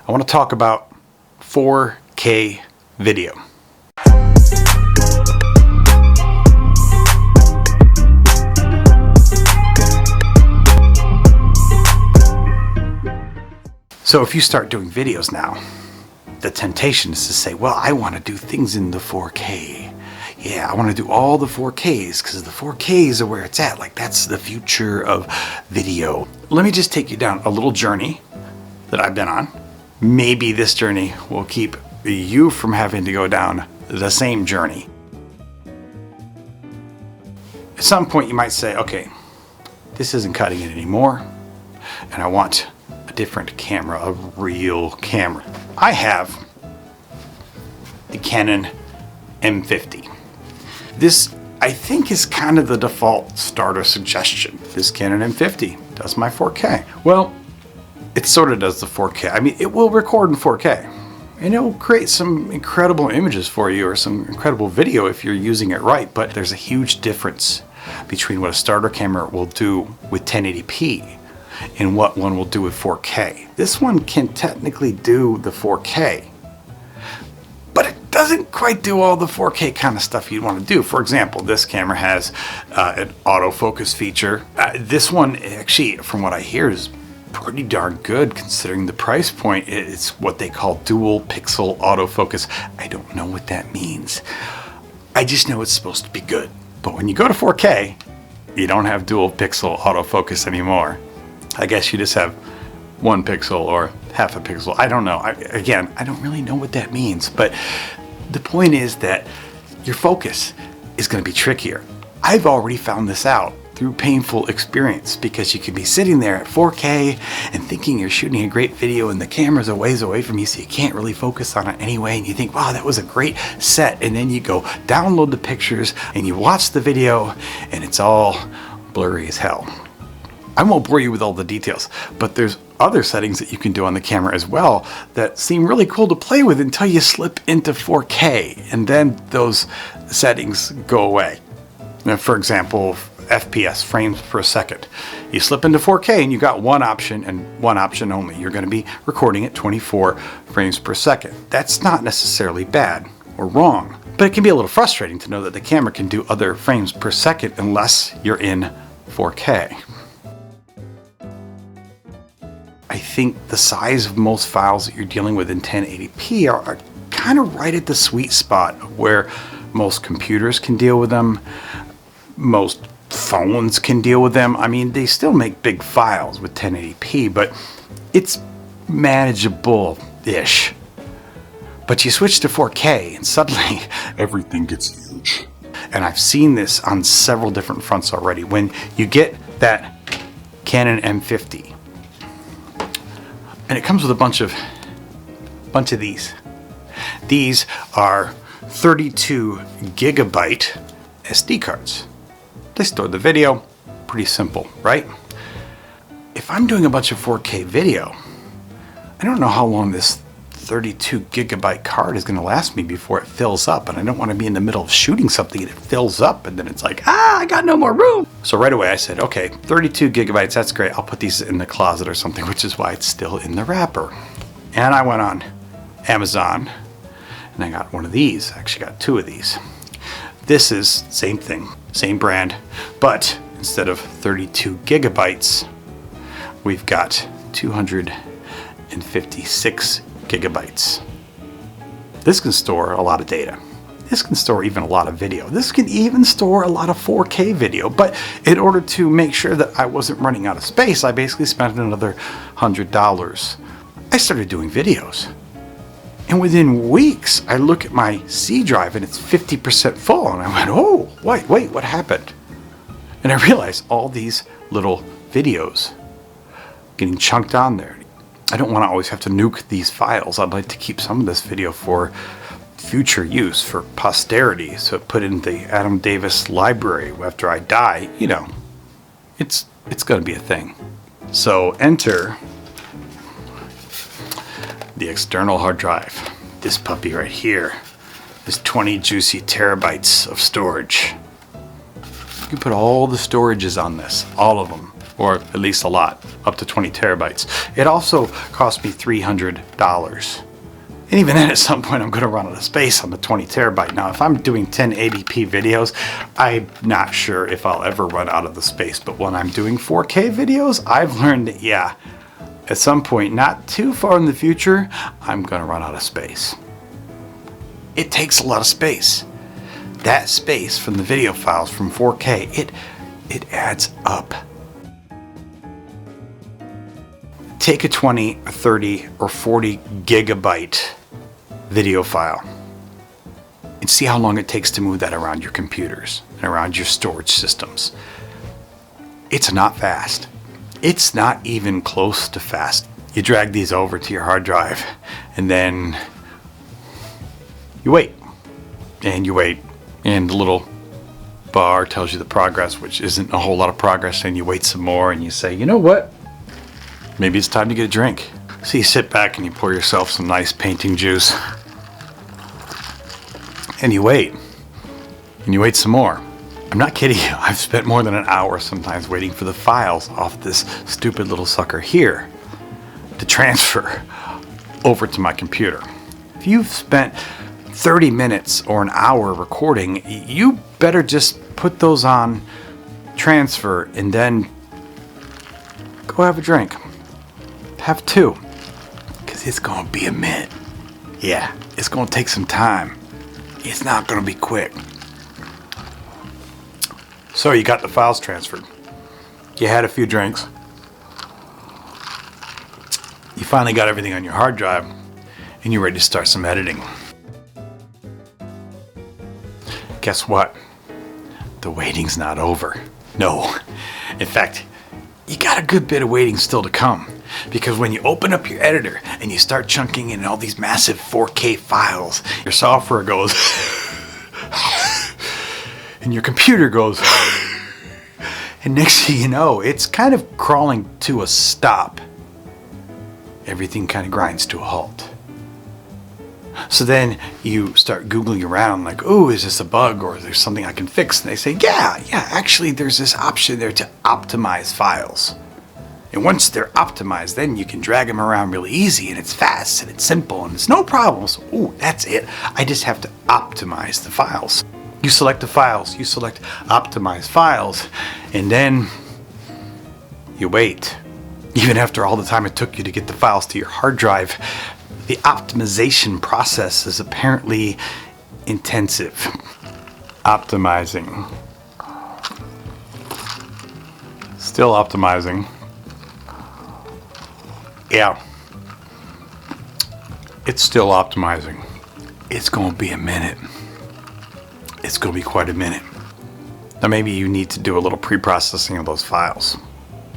I want to talk about 4K video. So if you start doing videos now, the temptation is to say, well, I want to do things in the 4K. Yeah, I want to do all the 4Ks because the 4Ks are where it's at. Like, that's the future of video. Let me just take you down a little journey that I've been on. Maybe this journey will keep you from having to go down the same journey. At some point you might say, okay, this isn't cutting it anymore, and I want a different camera, a real camera. I have the Canon M50. This, I think, is kind of the default starter suggestion. This Canon M50 does my 4K. Well, it sort of does the 4K. I mean, it will record in 4K. And it will create some incredible images for you or some incredible video if you're using it right. But there's a huge difference between what a starter camera will do with 1080p and what one will do with 4K. This one can technically do the 4K, but it doesn't quite do all the 4K kind of stuff you'd want to do. For example, this camera has an autofocus feature. This one, actually, from what I hear, is pretty darn good considering the price point. It's what they call dual pixel autofocus. I don't know what that means. I just know it's supposed to be good. But when you go to 4K, you don't have dual pixel autofocus anymore. I guess you just have 1 pixel or half a pixel. I don't know. Again, I don't really know what that means. But the point is that your focus is going to be trickier. I've already found this out through painful experience, because you could be sitting there at 4K and thinking you're shooting a great video and the camera's a ways away from you, so you can't really focus on it anyway, and you think, wow, that was a great set, and then you go download the pictures and you watch the video and it's all blurry as hell. I won't bore you with all the details, but there's other settings that you can do on the camera as well that seem really cool to play with until you slip into 4K, and then those settings go away. Now, for example, FPS, frames per second. You slip into 4K and you got one option and one option only. You're going to be recording at 24 frames per second. That's not necessarily bad or wrong, but it can be a little frustrating to know that the camera can do other frames per second unless you're in 4K. I think the size of most files that you're dealing with in 1080p are kind of right at the sweet spot where most computers can deal with them, most phones can deal with them. I mean, they still make big files with 1080p, but it's manageable-ish. But you switch to 4K and suddenly everything gets huge. And I've seen this on several different fronts already. When you get that Canon M50, and it comes with a bunch of these. These are 32 gigabyte SD cards. They store the video. Pretty simple, right? If I'm doing a bunch of 4K video, I don't know how long this 32 gigabyte card is going to last me before it fills up, and I don't want to be in the middle of shooting something and it fills up and then it's like, I got no more room. So right away I said, okay, 32 gigabytes, that's great. I'll put these in the closet or something, which is why it's still in the wrapper. And I went on Amazon and I got one of these. I actually got 2 of these. This is same thing, same brand, but instead of 32 gigabytes, we've got 256 gigabytes. This can store a lot of data. This can store even a lot of video. This can even store a lot of 4K video. But in order to make sure that I wasn't running out of space, I basically spent another $100. I started doing videos. And within weeks, I look at my C drive and it's 50% full. And I went, oh, wait, what happened? And I realized all these little videos getting chunked on there. I don't want to always have to nuke these files. I'd like to keep some of this video for future use, for posterity. So put in the Adam Davis library after I die. You know, it's going to be a thing. So enter the external hard drive. This puppy right here is 20 juicy terabytes of storage. You can put all the storages on this, all of them. or at least a lot, up to 20 terabytes. It also cost me $300. And even then, at some point, I'm going to run out of space on the 20 terabyte. Now, if I'm doing 1080p videos, I'm not sure if I'll ever run out of the space. But when I'm doing 4K videos, I've learned that, yeah, at some point, not too far in the future, I'm going to run out of space. It takes a lot of space. That space from the video files from 4K, it adds up. Take a 20, a 30, or 40 gigabyte video file and see how long it takes to move that around your computers and around your storage systems. It's not fast. It's not even close to fast. You drag these over to your hard drive and then you wait and you wait, and the little bar tells you the progress, which isn't a whole lot of progress, and you wait some more and you say, you know what? Maybe it's time to get a drink. So you sit back and you pour yourself some nice painting juice. And you wait. And you wait some more. I'm not kidding you. I've spent more than an hour sometimes waiting for the files off this stupid little sucker here to transfer over to my computer. If you've spent 30 minutes or an hour recording, you better just put those on transfer and then go have a drink. Have two, because it's going to be a minute. Yeah, it's going to take some time. It's not going to be quick. So you got the files transferred. You had a few drinks. You finally got everything on your hard drive, and you're ready to start some editing. Guess what? The waiting's not over. No. In fact, you got a good bit of waiting still to come. Because when you open up your editor and you start chunking in all these massive 4K files, your software goes and your computer goes and next thing you know, it's kind of crawling to a stop. Everything kind of grinds to a halt. So then you start Googling around like, oh, is this a bug or is there something I can fix? And they say, yeah, actually there's this option there to optimize files. And once they're optimized, then you can drag them around really easy, and it's fast and it's simple and it's no problems. Ooh, that's it. I just have to optimize the files. You select the files, you select optimize files, and then you wait. Even after all the time it took you to get the files to your hard drive, the optimization process is apparently intensive. Optimizing. Still optimizing. Yeah, it's still optimizing. It's going to be a minute. It's going to be quite a minute. Now maybe you need to do a little pre-processing of those files.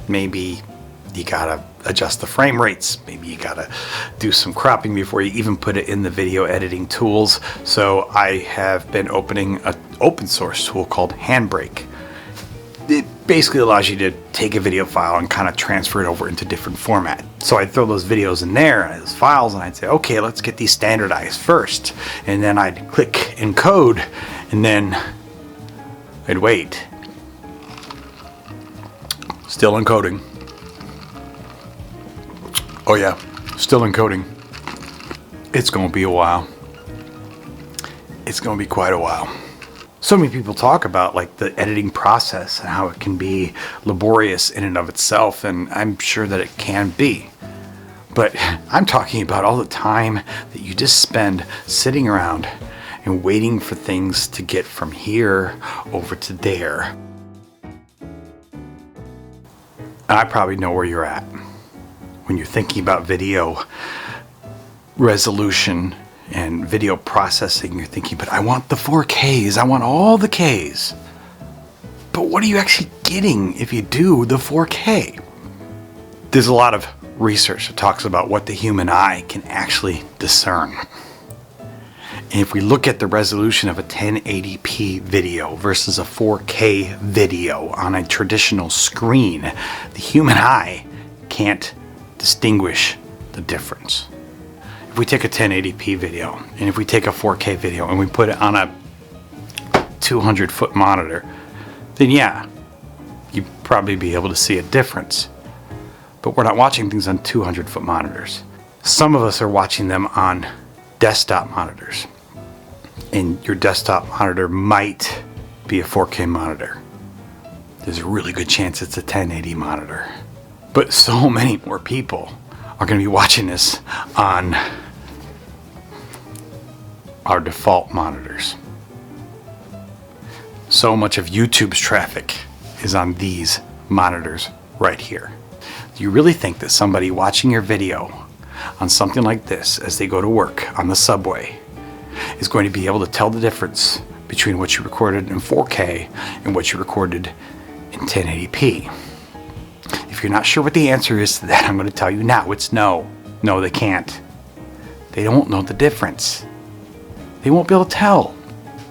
Maybe you gotta adjust the frame rates. Maybe you gotta do some cropping before you even put it in the video editing tools. So I have been opening an open source tool called Handbrake. It basically allows you to take a video file and kind of transfer it over into different format. So I'd throw those videos in there and those files and I'd say, okay, let's get these standardized first. And then I'd click encode and then I'd wait. Still encoding. Oh yeah, still encoding. It's gonna be a while. It's gonna be quite a while. So many people talk about like the editing process and how it can be laborious in and of itself, and I'm sure that it can be. But I'm talking about all the time that you just spend sitting around and waiting for things to get from here over to there. And I probably know where you're at when you're thinking about video resolution and video processing. You're thinking, but I want the 4Ks, I want all the Ks. But what are you actually getting if you do the 4K? There's a lot of research that talks about what the human eye can actually discern. And if we look at the resolution of a 1080p video versus a 4K video on a traditional screen, the human eye can't distinguish the difference. If we take a 1080p video and if we take a 4K video and we put it on a 200-foot monitor, then yeah, you'd probably be able to see a difference. But we're not watching things on 200-foot monitors. Some of us are watching them on desktop monitors. And your desktop monitor might be a 4K monitor. There's a really good chance it's a 1080 monitor. But so many more people are going to be watching this on our default monitors. So much of YouTube's traffic is on these monitors right here. Do you really think that somebody watching your video on something like this as they go to work on the subway is going to be able to tell the difference between what you recorded in 4K and what you recorded in 1080p? If you're not sure what the answer is to that, I'm going to tell you now. It's no. No, they can't. They don't know the difference. They won't be able to tell.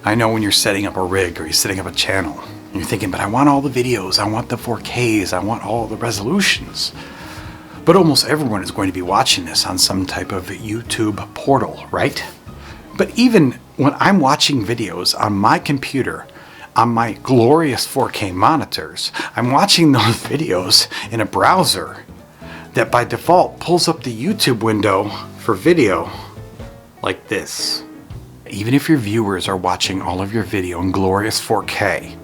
I know when you're setting up a rig or you're setting up a channel, you're thinking, but I want all the videos, I want the 4Ks, I want all the resolutions. But almost everyone is going to be watching this on some type of YouTube portal, right? But even when I'm watching videos on my computer, on my glorious 4K monitors, I'm watching those videos in a browser that by default pulls up the YouTube window for video like this. Even if your viewers are watching all of your video in glorious 4K,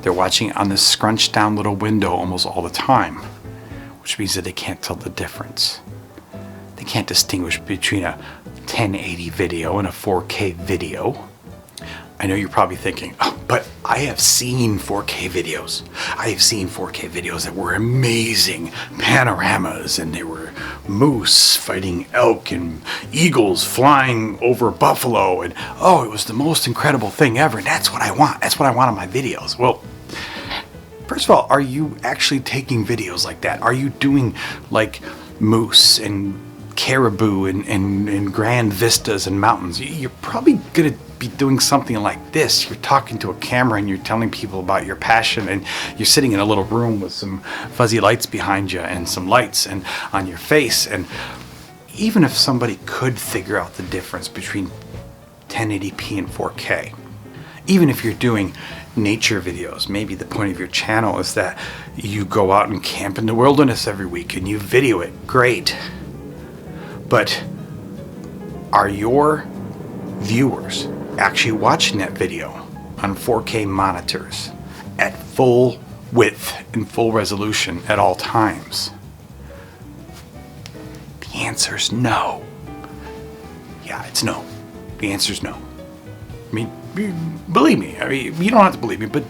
they're watching on this scrunched down little window almost all the time, which means that they can't tell the difference. They can't distinguish between a 1080 video and a 4K video. I know you're probably thinking, oh, but I have seen 4K videos. I have seen 4K videos that were amazing panoramas, and they were moose fighting elk and eagles flying over buffalo, and oh, it was the most incredible thing ever, and that's what I want. That's what I want on my videos. Well, first of all, are you actually taking videos like that? Are you doing like moose and caribou and grand vistas and mountains? You're probably gonna be doing something like this. You're talking to a camera and you're telling people about your passion, and you're sitting in a little room with some fuzzy lights behind you and some lights and on your face. And even if somebody could figure out the difference between 1080p and 4K, even if you're doing nature videos, maybe the point of your channel is that you go out and camp in the wilderness every week and you video it, great. But are your viewers actually watching that video on 4K monitors at full width and full resolution at all times? The answer is no. Yeah, it's no. The answer is no. I mean, believe me. I mean, you don't have to believe me, but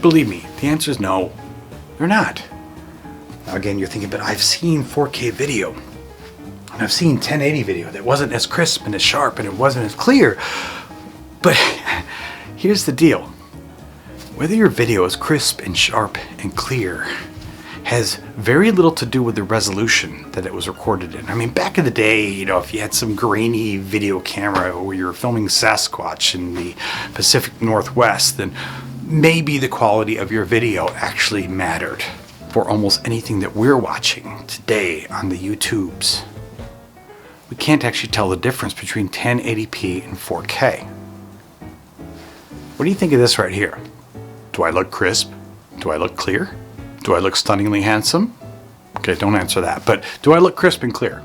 believe me, the answer is no. They're not. Now again, you're thinking, but I've seen 4K video. And I've seen 1080 video that wasn't as crisp and as sharp and it wasn't as clear. But here's the deal. Whether your video is crisp and sharp and clear has very little to do with the resolution that it was recorded in. I mean, back in the day, you know, if you had some grainy video camera where you were filming Sasquatch in the Pacific Northwest, then maybe the quality of your video actually mattered. For almost anything that we're watching today on the YouTubes, we can't actually tell the difference between 1080p and 4K. What do you think of this right here? Do I look crisp? Do I look clear? Do I look stunningly handsome? Okay, don't answer that. But do I look crisp and clear?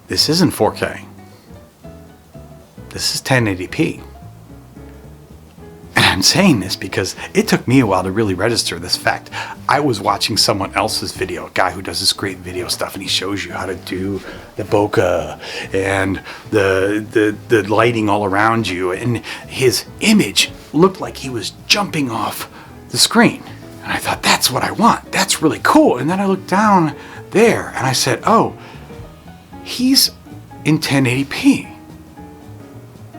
This isn't 4K. This is 1080p. And I'm saying this because it took me a while to really register this fact. I was watching someone else's video, a guy who does this great video stuff, and he shows you how to do the bokeh and the lighting all around you, and his image looked like he was jumping off the screen. And I thought, that's what I want. That's really cool. And then I looked down there and I said, oh, he's in 1080p.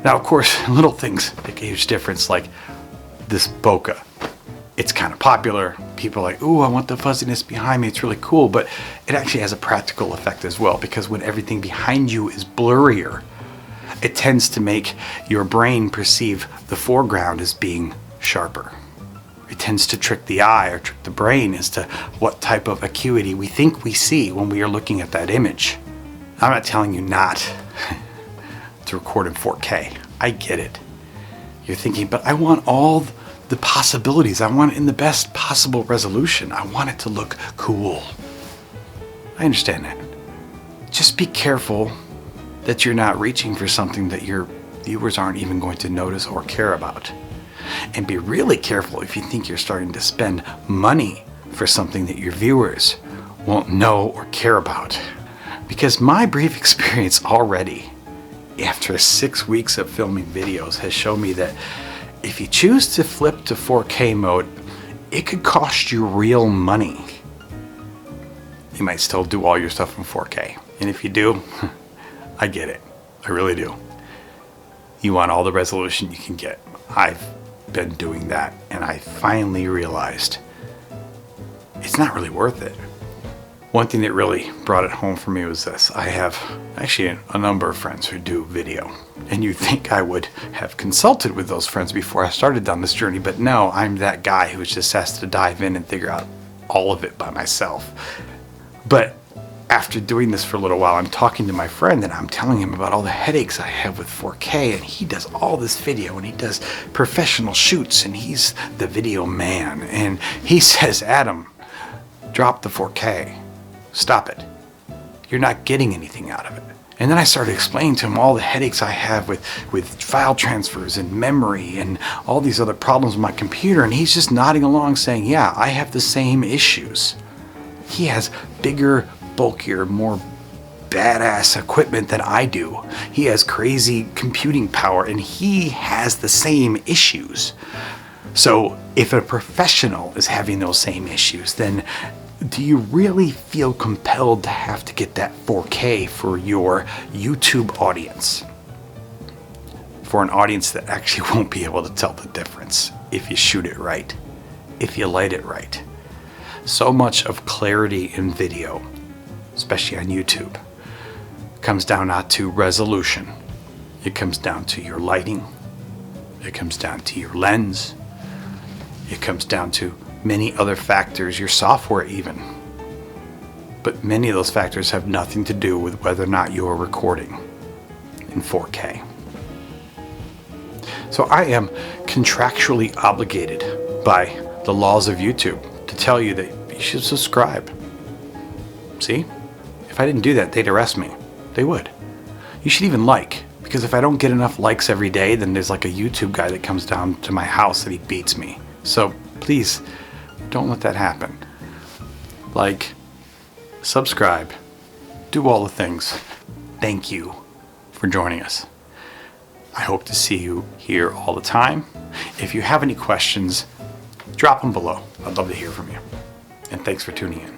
Now, of course, little things make a huge difference, like this bokeh. It's kind of popular. People are like, ooh, I want the fuzziness behind me. It's really cool. But it actually has a practical effect as well, because when everything behind you is blurrier, it tends to make your brain perceive the foreground as being sharper. It tends to trick the eye or trick the brain as to what type of acuity we think we see when we are looking at that image. I'm not telling you not to record in 4K. I get it. You're thinking, but I want all the possibilities. I want it in the best possible resolution. I want it to look cool. I understand that. Just be careful that you're not reaching for something that your viewers aren't even going to notice or care about. And be really careful if you think you're starting to spend money for something that your viewers won't know or care about. Because my brief experience already, after 6 weeks of filming videos, has shown me that if you choose to flip to 4K mode, it could cost you real money. You might still do all your stuff in 4K. And if you do, I get it. I really do. You want all the resolution you can get. I've been doing that, and I finally realized it's not really worth it. One thing that really brought it home for me was this. I have actually a number of friends who do video, and you'd think I would have consulted with those friends before I started down this journey, but no, I'm that guy who just has to dive in and figure out all of it by myself. But after doing this for a little while, I'm talking to my friend and I'm telling him about all the headaches I have with 4K, and he does all this video and he does professional shoots and he's the video man, and he says, Adam, drop the 4K. Stop it. You're not getting anything out of it. And then I started explaining to him all the headaches I have with file transfers and memory and all these other problems with my computer, and he's just nodding along saying, yeah, I have the same issues. He has bigger, bulkier, more badass equipment than I do. He has crazy computing power and he has the same issues. So if a professional is having those same issues, then do you really feel compelled to have to get that 4K for your YouTube audience? For an audience that actually won't be able to tell the difference if you shoot it right, if you light it right. So much of clarity in video, especially on YouTube, comes down not to resolution. It comes down to your lighting. It comes down to your lens. It comes down to many other factors, your software even. But many of those factors have nothing to do with whether or not you're recording in 4K. So I am contractually obligated by the laws of YouTube to tell you that you should subscribe. See? If I didn't do that, they'd arrest me. They would. You should even like, because if I don't get enough likes every day, then there's like a YouTube guy that comes down to my house and he beats me. So please, don't let that happen. Like, subscribe, do all the things. Thank you for joining us. I hope to see you here all the time. If you have any questions, drop them below. I'd love to hear from you. And thanks for tuning in.